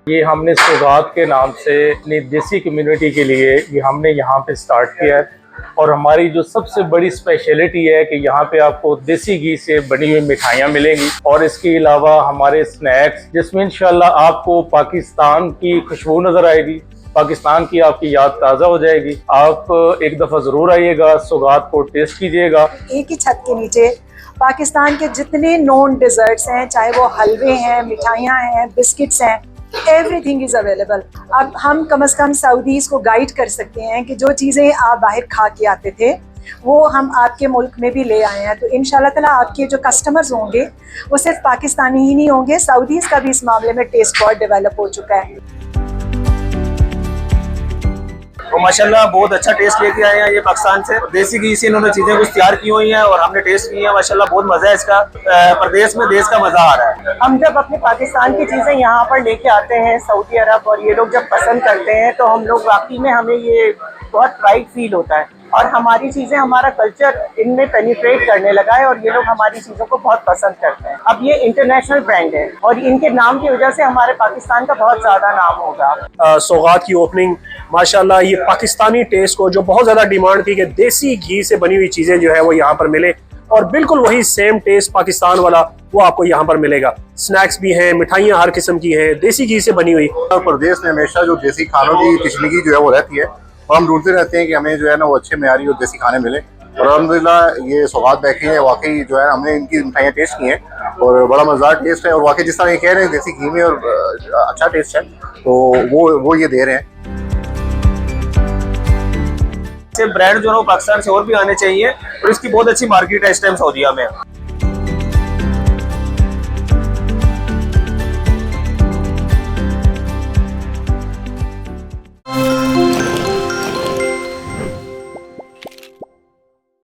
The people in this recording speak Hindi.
ये हमने सौगात के नाम से अपनी देसी कम्युनिटी के लिए ये हमने यहाँ पे स्टार्ट किया है। और हमारी जो सबसे बड़ी स्पेशलिटी है कि यहाँ पे आपको देसी घी से बनी हुई मिठाइयाँ मिलेंगी और इसके अलावा हमारे स्नैक्स जिसमें इंशाल्लाह आपको पाकिस्तान की खुशबू नजर आएगी, पाकिस्तान की आपकी याद ताज़ा हो जाएगी। आप एक दफ़ा ज़रूर आइएगा, सौगात को टेस्ट कीजिएगा। एक ही छत के नीचे पाकिस्तान के जितने नॉन डिज़र्ट्स हैं, चाहे वो हलवे हैं, मिठाइयाँ हैं, बिस्किट्स हैं, एवरीथिंग इज़ अवेलेबल। अब हम कम से कम सऊदीज़ को गाइड कर सकते हैं कि जो चीज़ें आप बाहर खा के आते थे वो हम आपके मुल्क में भी ले आए हैं। तो इंशाल्लाह ताला आपके जो कस्टमर्स होंगे वो सिर्फ पाकिस्तानी ही नहीं होंगे, सऊदीज़ का भी इस मामले में टेस्ट बहुत डेवलप हो चुका है। तो माशाल्लाह बहुत अच्छा टेस्ट लेके आए हैं ये पाकिस्तान से। देसी घी से इन्होंने चीज़ें कुछ तैयार की हुई हैं और हमने टेस्ट की है। माशाल्लाह बहुत मज़ा है इसका। प्रदेश में देश का मज़ा आ रहा है। हम जब अपने पाकिस्तान की चीज़ें यहाँ पर लेके आते हैं सऊदी अरब और ये लोग जब पसंद करते हैं तो हम लोग वाकई में हमें ये बहुत प्राइड फील होता है और हमारी चीज़ें, हमारा कल्चर इनमें पेनिट्रेट करने लगा है और ये लोग हमारी चीज़ों को बहुत पसंद करते हैं। अब ये इंटरनेशनल ब्रांड है और इनके नाम की वजह से हमारे पाकिस्तान का बहुत ज़्यादा नाम होगा। सौगात की ओपनिंग माशाल्लाह ये पाकिस्तानी टेस्ट को जो बहुत ज़्यादा डिमांड थी कि देसी घी से बनी हुई चीज़ें जो है वो यहाँ पर मिले और बिल्कुल वही सेम टेस्ट पाकिस्तान वाला वो आपको यहाँ पर मिलेगा। स्नैक्स भी हैं, मिठाइयाँ हर किस्म की हैं, देसी घी से बनी हुई। प्रदेश में हमेशा जो देसी खानों की तशलीगी जो है वो रहती है और हम ढूंढते रहते हैं कि हमें जो है ना वो अच्छे मेयारी और देसी खाने मिले। और अल्हम्दुलिल्लाह ये सौगात बैठी है, वाकई जो है हमने इनकी मिठाइयाँ टेस्ट की हैं और बड़ा मज़ेदार टेस्ट है। और वाकई जिस तरह ये कह रहे हैं देसी घी में और अच्छा टेस्ट है तो वो ये दे रहे हैं। ब्रांड जो है वो पाकिस्तान से और भी आने चाहिए और इसकी बहुत अच्छी मार्केट है इस टाइम सऊदीया में।